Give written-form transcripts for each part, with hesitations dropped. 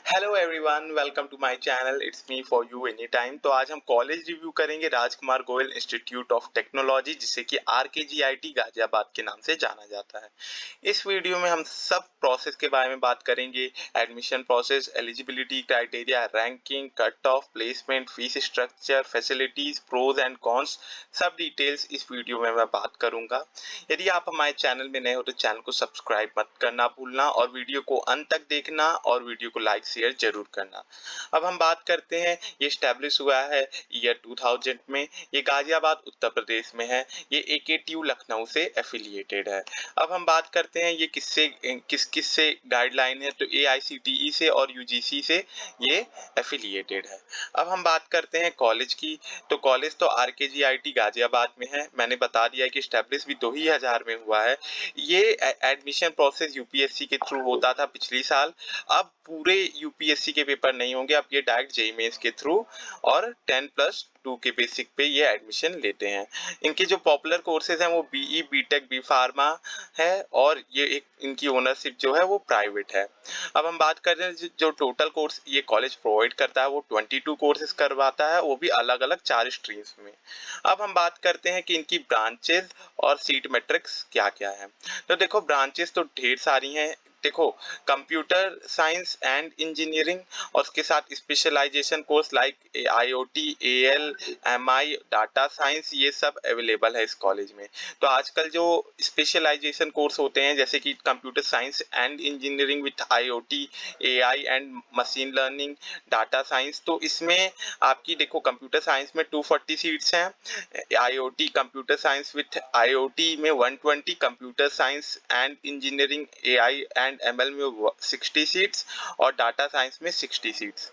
Hello everyone, welcome to my channel. It's me for you any time. तो आज हम college review करेंगे Rajkumar Goyal institute of technology, जिसे कि आरकेजीआईटी गाजियाबाद के नाम से जाना जाता है। इस वीडियो में हम सब प्रोसेस के बारे में बात करेंगे। Admission process, eligibility criteria, ranking, cut off, placement, fees structure, facilities, pros and cons, सब डिटेल्स इस वीडियो में मैं बात करूंगा। यदि आप हमारे चैनल में नए हो तो चैनल को सब्सक्राइब मत करना भूलना और वीडियो को अंत तक देखना और वीडियो को लाइक शेयर जरूर करना। अब हम बात करते हैं, ये स्टैब्लिश हुआ है ईयर 2000 में। ये गाजियाबाद उत्तर प्रदेश में है। ये एकेटीयू लखनऊ से एफिलिएटेड है। अब हम बात करते हैं ये किस से गाइडलाइन है, तो एआईसीटीई से और यूजीसी से ये एफिलिएटेड है। अब हम बात करते हैं कॉलेज की। तो कॉलेज तो आरकेजीआईटी गाजियाबाद में है। मैंने बता दिया कि स्टैब्लिश भी 2000 में हुआ है। ये एडमिशन प्रोसेस यूपीएससी के थ्रू होता था पिछली साल। अब पूरे यूपीएससी के पेपर नहीं होंगे, अब ये डायरेक्ट जेईई मेंस के थ्रू और 10+2 के बेसिक पे ये एडमिशन लेते हैं। इनके जो पॉपुलर कोर्सेज हैं वो बीई, बीटेक, बी फार्मा है और ये एक इनकी ओनरशिप जो है वो प्राइवेट है। अब हम बात करते हैं जो टोटल कोर्स ये कॉलेज प्रोवाइड करता है वो 22 कोर्सेज करवाता है, वो भी अलग अलग 4 स्ट्रीम्स में। अब हम बात करते हैं कि इनकी ब्रांचेज और सीट मैट्रिक्स क्या क्या है। तो देखो, ब्रांचेस तो ढेर सारी हैं। देखो, कंप्यूटर साइंस एंड इंजीनियरिंग और उसके साथ specialisation course like IoT, AL, MI, data science, ये सब अवेलेबल है इस कॉलेज में। तो आजकल जो स्पेशलाइजेशन कोर्स होते हैं जैसे कि computer science and engineering with IoT, AI and machine learning, data science, तो इसमें आपकी देखो कंप्यूटर साइंस में 240 सीट्स हैं, IoT computer science with IoT में 120, computer science and engineering AI and ML में 60 सीट्स और डाटा साइंस में 60 सीट्स।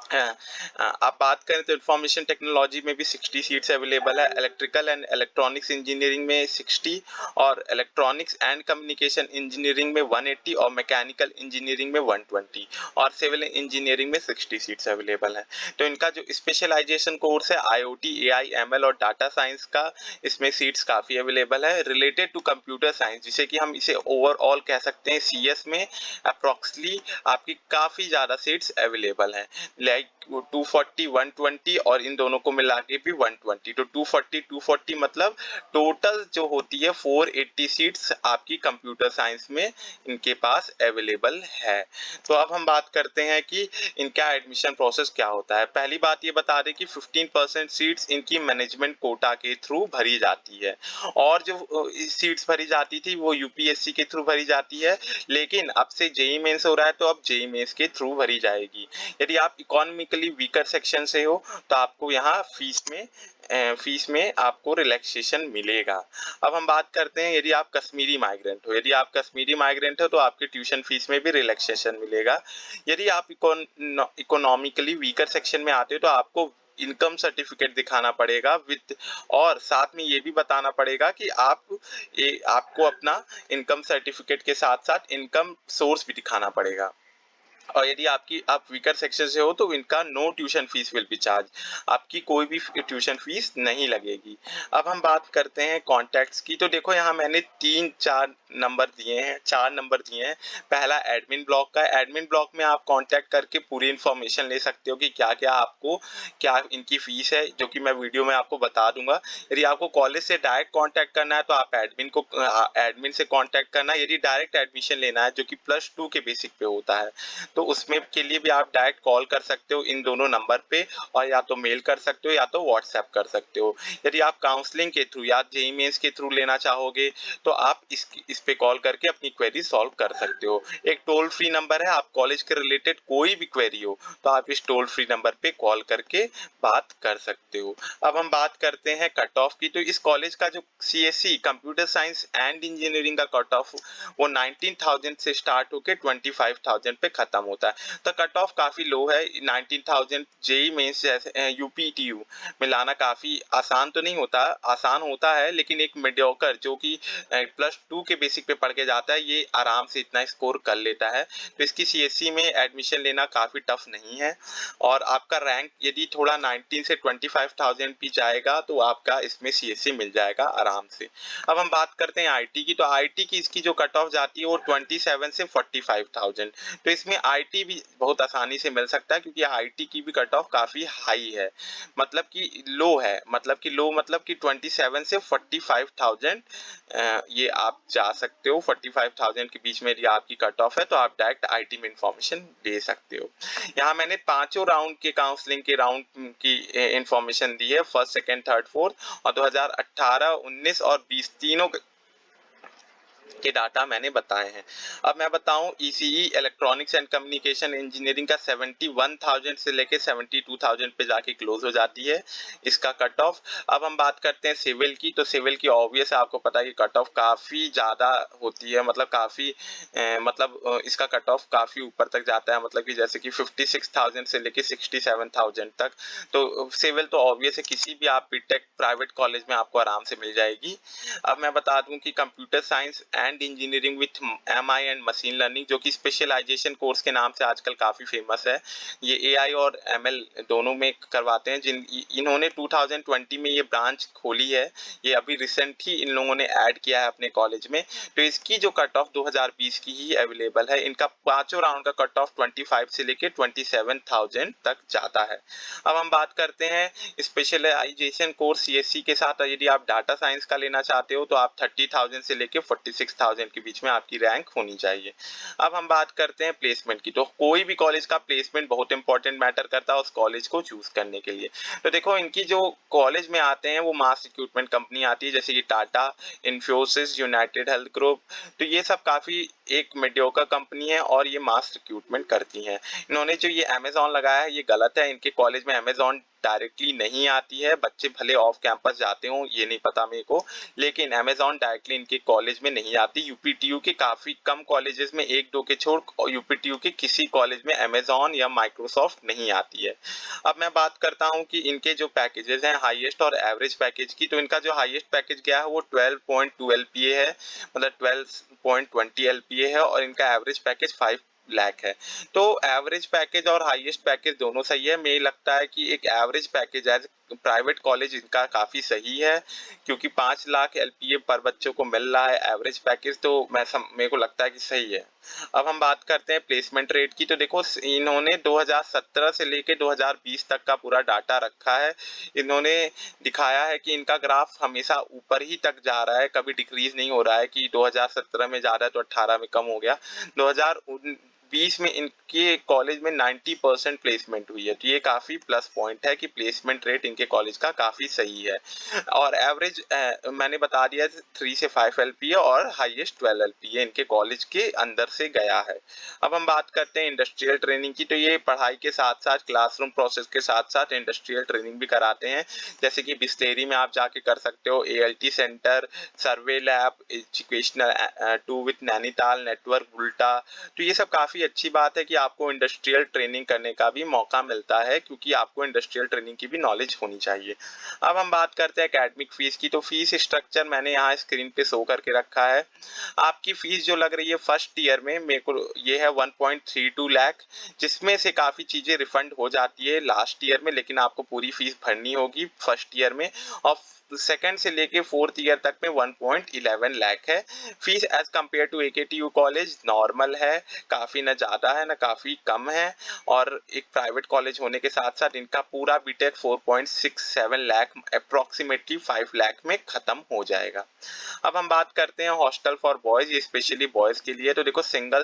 आप बात करें तो इंफॉर्मेशन टेक्नोलॉजी में भी 60 सीट्स अवेलेबल है, इलेक्ट्रिकल एंड इलेक्ट्रॉनिक्स इंजीनियरिंग में 60 और इलेक्ट्रॉनिक्स एंड कम्युनिकेशन इंजीनियरिंग में 180 और मैकेनिकल इंजीनियरिंग में 120 और सिविल इंजीनियरिंग में 60 सीट्स अवेलेबल है। तो इनका जो स्पेशलाइजेशन कोर्स है आईओटी, एआई, एमएल और डाटा साइंस का, इसमें सीट्स काफ़ी अवेलेबल है। रिलेटेड टू कंप्यूटर साइंस, जिसे कि हम इसे ओवरऑल कह सकते हैं, सीएस में अप्रोक्सली आपकी काफ़ी ज़्यादा सीट्स अवेलेबल हैं, लाइक 240, 120 और इन दोनों को मिला के भी 120। तो 240 मतलब टोटल जो होती है 480 सीट्स आपकी कंप्यूटर साइंस में इनके पास अवेलेबल है। तो अब हम बात करते हैं कि इनका एडमिशन प्रोसेस क्या होता है। पहली बात ये बता दें कि 15% सीट्स इनकी मैनेजमेंट कोटा के थ्रू भरी जाती है और जो सीट्स भरी जाती थी वो यूपीएससी के थ्रू भरी जाती है, लेकिन अब से जेईई मेंस हो रहा है तो अब जेईई मेंस के थ्रू भरी जाएगी। यदि आप इकोनॉमिकली वीकर सेक्शन से हो तो आपको यहाँ फीस में आपको रिलैक्सेशन मिलेगा। अब हम बात करते हैं यदि आप कश्मीरी माइग्रेंट हो। यदि आप कश्मीरी माइग्रेंट हो तो आपके ट्यूशन फीस में भी रिलैक्सेशन मिलेगा। यदि आप इकोनॉमिकली वीकर सेक्शन में आते हो तो आपको इनकम सर्टिफिकेट दिखाना पड़ेगा विद, और साथ में ये भी बताना पड़ेगा कि आपको अपना इनकम सर्टिफिकेट के साथ साथ इनकम सोर्स भी दिखाना पड़ेगा। और यदि आप वीकर सेक्शन से हो तो इनका no tuition fees will be charge, आपकी कोई भी ट्यूशन फीस नहीं लगेगी। अब हम बात करते हैं कॉन्टैक्ट्स की। तो देखो, यहाँ मैंने 4 नंबर दिए हैं। पहला एडमिन ब्लॉक का। एडमिन ब्लॉक में आप कॉन्टैक्ट करके पूरी इन्फॉर्मेशन ले सकते हो कि क्या इनकी फीस है, जो कि मैं वीडियो में आपको बता दूंगा। यदि आपको कॉलेज से डायरेक्ट कॉन्टैक्ट करना है तो आप एडमिन से कॉन्टैक्ट करना। यदि डायरेक्ट एडमिशन लेना है जो कि +2 के बेसिक पे होता है तो उसमें के लिए भी आप डायरेक्ट कॉल कर सकते हो इन दोनों नंबर पे, और या तो मेल कर सकते हो या तो व्हाट्सएप कर सकते हो। यदि आप काउंसलिंग के थ्रू या जेईई मेंस के थ्रू लेना चाहोगे तो आप इस पे कॉल करके अपनी क्वेरी सॉल्व कर सकते हो। एक टोल फ्री नंबर है, आप कॉलेज के रिलेटेड कोई भी क्वेरी हो तो आप इस टोल फ्री नंबर पे कॉल करके बात कर सकते हो। अब हम बात करते हैं कट ऑफ की। तो इस कॉलेज का जो CSC computer science and engineering का कट ऑफ वो 19,000 से स्टार्ट होकर 25,000 पे खत्म होता है। तो कट ऑफ काफी लो है। 19,000 जेईई मेंस जैसे यूपीटीयू में लाना काफी आसान तो नहीं होता, आसान होता है, लेकिन एक मीडियोकर जो कि +2 के बेसिक पे पढ़ के जाता है ये आराम से इतना स्कोर कर लेता है। तो इसकी सीएससी में एडमिशन लेना काफी टफ नहीं है और आपका रैंक यदि थोड़ा 19 से 25,000 भी जाएगा तो आपका इसमें सीएससी मिल जाएगा आराम से। अब हम बात करते हैं आईटी की। तो आईटी की इसकी जो कट ऑफ जाती है वो 27 से 45,000। तो इसमें आईआईटी भी बहुत आसानी से मिल सकता है, क्योंकि आईआईटी की भी कट ऑफ काफ़ी हाई है, मतलब कि लो है, मतलब कि लो मतलब कि 27 से 45,000 ये आप जा सकते हो। 45,000 के बीच में यदि आपकी कट ऑफ है तो आप डायरेक्ट आईआईटी में इंफॉर्मेशन ले सकते हो। यहाँ मैंने पांचों राउंड के काउंसलिंग के राउंड की इंफॉर्मेशन दी है, फर्स्ट, सेकंड, थर्ड, फोर्थ, और 2018, 19 और 20 तीनों के डाटा मैंने बताए हैं। अब मैं बताऊं, ECE electronics and communication engineering का 71,000 से लेके 72,000 पे जाके क्लोज हो जाती है इसका कट ऑफ। अब हम बात करते हैं सिविल की, तो सिविल की ऑब्वियस आपको पता है कि कट ऑफ काफ़ी ज़्यादा होती है, मतलब काफ़ी इसका कट ऑफ काफ़ी ऊपर तक जाता है, मतलब कि जैसे कि 56,000 से लेके 67,000 तक। तो सिविल तो ऑब्वियस है, किसी भी आप बीटेक प्राइवेट कॉलेज में आपको आराम से मिल जाएगी। अब मैं बता दूं कि computer science and engineering with MI and machine learning, जो कि स्पेशलाइजेशन कोर्स के नाम से आजकल काफ़ी फेमस है, ये एआई और एमएल दोनों में करवाते हैं। इन्होंने 2020 में ये ब्रांच खोली है, ये अभी रिसेंट ही इन लोगों ने ऐड किया है अपने कॉलेज में। तो इसकी जो कट ऑफ 2020 की ही अवेलेबल है। इनका पांचों राउंड का कट ऑफ 25 से लेके 27,000 तक जाता है। अब हम बात करते हैं स्पेशलाइजेशन कोर्स सीएससी के साथ, यदि आप डाटा साइंस का लेना चाहते हो तो आप 30,000 से लेके 46,000 के बीच में आपकी रैंक होनी चाहिए। अब हम बात करते हैं प्लेसमेंट की, तो कोई भी कॉलेज का प्लेसमेंट बहुत इंपॉर्टेंट मैटर करता है उस कॉलेज को चूज करने के लिए। तो देखो, इनकी जो कॉलेज में आते हैं वो मास रिक्रूटमेंट कंपनी आती है, जैसे कि Tata, Infosys, United health group. तो ये सब काफी एक मीडियोकर कंपनी है और ये मास रिक्रूटमेंट करती हैं। इन्होंने जो ये अमेजॉन लगाया है ये गलत है, इनके कॉलेज में अमेजॉन डायरेक्टली नहीं आती है। बच्चे भले ऑफ कैंपस जाते हो, ये नहीं पता मेरे को, लेकिन अमेजॉन डायरेक्टली इनके कॉलेज में नहीं आती। यूपीटीयू के काफी कम कॉलेजेस में, एक दो के छोड़, यूपीटीयू के किसी कॉलेज में अमेजॉन या माइक्रोसॉफ्ट नहीं आती है। अब मैं बात करता हूँ कि इनके जो पैकेजेस हैं हाईएस्ट और एवरेज पैकेज की, तो इनका जो हाईएस्ट पैकेज गया है वो 12.2 LPA है, मतलब 12.20 LPA है, और इनका एवरेज पैकेज 5 लाख है। तो एवरेज पैकेज और हाईएस्ट पैकेज दोनों सही है। मुझे लगता है कि एक average package as private college इनका काफी सही है, क्योंकि 5 लाख LPA पर बच्चों को मिल रहा है एवरेज पैकेज, तो मेरे को लगता है कि सही है। अब हम बात करते हैं प्लेसमेंट रेट की, तो देखो इन्होंने 2017 से लेके 2020 तक का पूरा डाटा रखा है। इन्होंने दिखाया है कि इनका ग्राफ हमेशा ऊपर ही तक जा रहा है, कभी डिक्रीज नहीं हो रहा है कि 2017 में ज्यादा तो 18 में कम हो गया। 2020 में इनके कॉलेज में 90% प्लेसमेंट हुई है, तो ये काफी प्लस पॉइंट है कि प्लेसमेंट रेट इनके कॉलेज का काफी सही है। और एवरेज मैंने बता दिया 3 से 5 LPA और हाईएस्ट 12 LPA इनके कॉलेज के अंदर से गया है। अब हम बात करते हैं इंडस्ट्रियल ट्रेनिंग की, तो ये पढ़ाई के साथ साथ क्लासरूम प्रोसेस के साथ साथ इंडस्ट्रियल ट्रेनिंग भी कराते हैं, जैसे कि बिस्लेरी में आप जाके कर सकते हो, ALT centre, survey lab, educational 2 with Nainital, network बुल्टा। तो ये सब काफी अच्छी बात है कि आपको इंडस्ट्रियल ट्रेनिंग करने का भी मौका मिलता है, क्योंकि आपको इंडस्ट्रियल ट्रेनिंग की भी नॉलेज होनी चाहिए। अब हम बात करते हैं एकेडमिक फीस की, तो फीस स्ट्रक्चर मैंने यहाँ स्क्रीन पे शो करके रखा है। आपकी फीस जो लग रही है फर्स्ट ईयर में, मेरे को ये है 1.32 लाख, जिसमें से काफी चीजें रिफंड हो जाती है लास्ट ईयर में, लेकिन आपको पूरी फीस भरनी होगी फर्स्ट ईयर में। और सेकंड से लेके फोर्थ ईयर तक में 1.11 लाख है fees. As compare to AKTU college normal है, काफी ना ज्यादा है ना काफी कम है, और एक प्राइवेट कॉलेज होने के साथ साथ इनका पूरा बीटेक 4.67 लाख अप्रोक्सीमेटली 5 लाख में खत्म हो जाएगा। अब हम बात करते हैं हॉस्टल फॉर बॉयज, ये स्पेशली बॉयज के लिए। तो देखो, सिंगल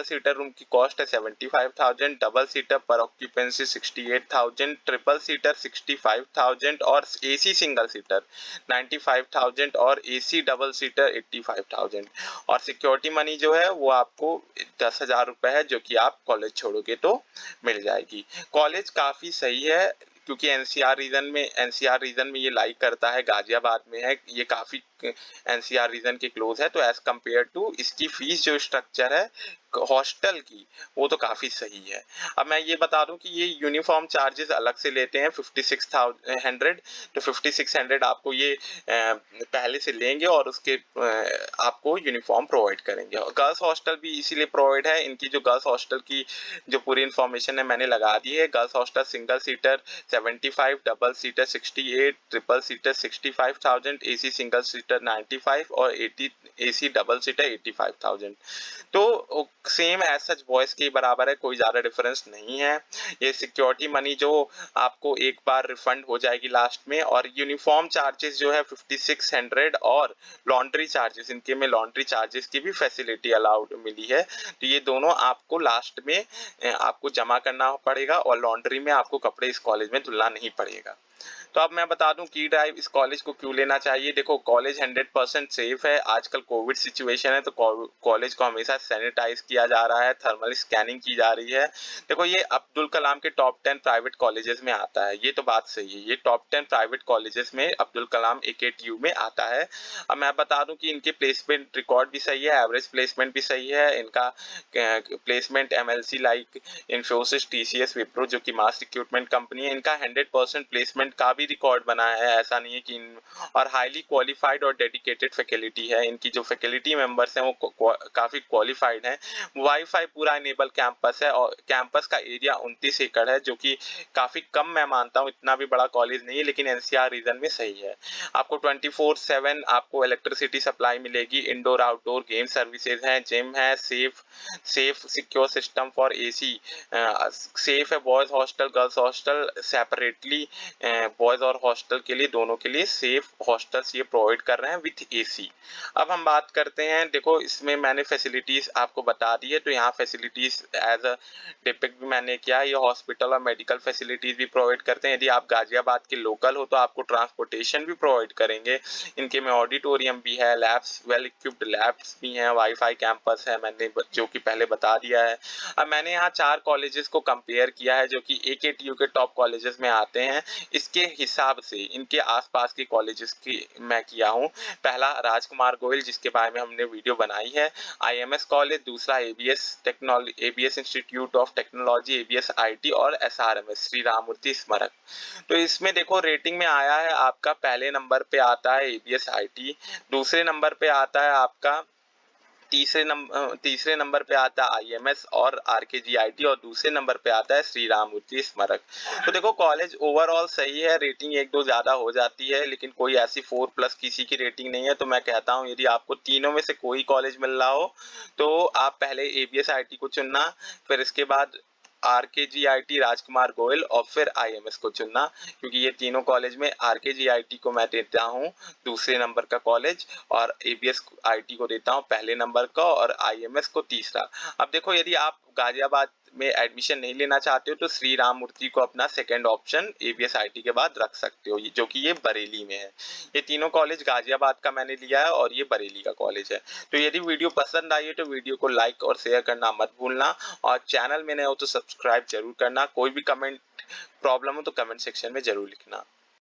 सीटर रूम की कॉस्ट है 75,000, डबल सीटर पर ऑक्यूपेंसी 68,000, ट्रिपल सीटर 65,000 और AC सिंगल सीटर 95,000 और AC डबल सीटर 85,000। और सिक्योरिटी मनी जो है वो आपको 10,000 रुपए है, जो कि आप कॉलेज छोड़ोगे तो मिल जाएगी। कॉलेज काफी सही है, क्योंकि NCR रीजन में ये लाइक करता है, गाजियाबाद में है, ये काफी NCR रीजन के क्लोज है। तो एज कम्पेयर टू इसकी फीस जो स्ट्रक्चर है हॉस्टल की, वो तो काफी सही है। अब मैं ये बता दूं कि ये यूनिफॉर्म चार्जेस अलग से लेते हैं 5600, तो 5600 आपको ये पहले से लेंगे और उसके आपको यूनिफॉर्म प्रोवाइड करेंगे। और गर्ल्स हॉस्टल भी इसीलिए प्रोवाइड है, इनकी जो गर्ल्स हॉस्टल की जो पूरी इंफॉर्मेशन है मैंने लगा दी है। Girls hostel single seater 75, double seater 68, triple seater 65,000, AC single seater 95 और AC डबल सीटर 85,000। तो सेम एज सच बॉयज के बराबर है, कोई ज़्यादा डिफरेंस नहीं है। ये सिक्योरिटी मनी जो आपको एक बार रिफंड हो जाएगी लास्ट में, और यूनिफॉर्म चार्जेस जो है 5600 और लॉन्ड्री चार्जेस, इनके में लॉन्ड्री चार्जेस की भी फैसिलिटी अलाउड मिली है। तो ये दोनों आपको लास्ट में आपको जमा करना पड़ेगा और लॉन्ड्री में आपको कपड़े इस कॉलेज में धुलना नहीं पड़ेगा। तो अब मैं बता दूं की ड्राइव इस कॉलेज को क्यों लेना चाहिए। देखो कॉलेज 100% सेफ है। आजकल कोविड सिचुएशन है तो कॉलेज को हमेशा सैनिटाइज किया जा रहा है, थर्मल स्कैनिंग की जा रही है। देखो ये अब्दुल कलाम के टॉप 10 प्राइवेट कॉलेजेस में आता है, ये तो बात सही है, ये टॉप 10 प्राइवेट कॉलेजेस में अब्दुल कलाम AKTU में आता है। अब मैं बता दूं कि इनके प्लेसमेंट रिकॉर्ड भी सही है, एवरेज प्लेसमेंट भी सही है। इनका placement MLC like Infosys, TCS, Wipro जो कि मास रिक्रूटमेंट कंपनी है, इनका 100% प्लेसमेंट का भी रिकॉर्ड बना है। ऐसा नहीं है कि और हाईली क्वालिफाइड और डेडिकेटेड फैकल्टी है। इनकी जो फैकल्टी मेंबर्स हैं वो काफी क्वालिफाइड हैं। वाईफाई पूरा इनेबल कैंपस है और कैंपस का एरिया 29 एकड़ है, जो कि काफी कम मैं मानता हूँ, इतना भी बड़ा कॉलेज नहीं है, लेकिन NCR रीजन में सही है। आपको 24/7 आपको इलेक्ट्रिसिटी सप्लाई मिलेगी, इंडोर आउटडोर गेम सर्विसेज हैं, जिम है, safe secure system for AC, safe है boys hostel girls hostel separately, boys और हॉस्टल के लिए दोनों के लिए सेफ हॉस्टल्स ये प्रोवाइड कर रहे हैं विथ AC। अब हम बात करते हैं, देखो इसमें मैंने फैसिलिटीज आपको बता दी है, तो यहाँ फैसिलिटीज एज अ डिपिक्ट भी मैंने किया। ये हॉस्पिटल और मेडिकल फैसिलिटीज भी प्रोवाइड करते हैं। यदि आप गाजियाबाद के लोकल हो तो आपको ट्रांसपोर्टेशन भी प्रोवाइड करेंगे। इनके में ऑडिटोरियम भी है, लैब्स वेल इक्विप्ड लैब्स भी हैं, वाईफाई कैंपस है, मैंने जो कि पहले बता दिया है। अब मैंने यहाँ 4 कॉलेजेस को कंपेयर किया है जो कि AKTU के टॉप कॉलेजेस में आते हैं। इसके हिसाब से इनके आसपास के कॉलेजेस की मैं किया हूँ। पहला राजकुमार गोयल जिसके बारे में हमने वीडियो बनाई है, IMS कॉलेज, दूसरा ABS institute of technology, ABS IT और SRMS श्री राममूर्ति स्मारक। तो इसमें देखो रेटिंग में आया है आपका, पहले नंबर पे आता है ABS IT, दूसरे नंबर पे आता है आपका तीसरे नंबर पे आता है IMS और RKGIT, और दूसरे नंबर पे आता है श्री राममूर्ति स्मारक। तो देखो कॉलेज ओवरऑल सही है, रेटिंग 1-2 ज्यादा हो जाती है, लेकिन कोई ऐसी 4+ किसी की रेटिंग नहीं है। तो मैं कहता हूँ यदि आपको तीनों में से कोई कॉलेज मिल रहा हो तो आप पहले ABS IT को चुनना, फिर इसके बाद RKGIT राजकुमार गोयल, और फिर IMS को चुनना, क्योंकि ये तीनों कॉलेज में RKGIT को मैं देता हूँ दूसरे नंबर का कॉलेज, और ABS IT को देता हूँ पहले नंबर का, और IMS को तीसरा। अब देखो यदि आप गाजियाबाद में एडमिशन नहीं लेना चाहते हो तो श्री राममूर्ति को अपना सेकंड ऑप्शन ABS IT के बाद रख सकते हो, जो कि ये बरेली में है। ये तीनों कॉलेज गाजियाबाद का मैंने लिया है और ये बरेली का कॉलेज है। तो यदि वीडियो पसंद आई है तो वीडियो को लाइक और शेयर करना मत भूलना, और चैनल में नए हो तो सब्सक्राइब जरूर करना। कोई भी कमेंट प्रॉब्लम हो तो कमेंट सेक्शन में जरूर लिखना।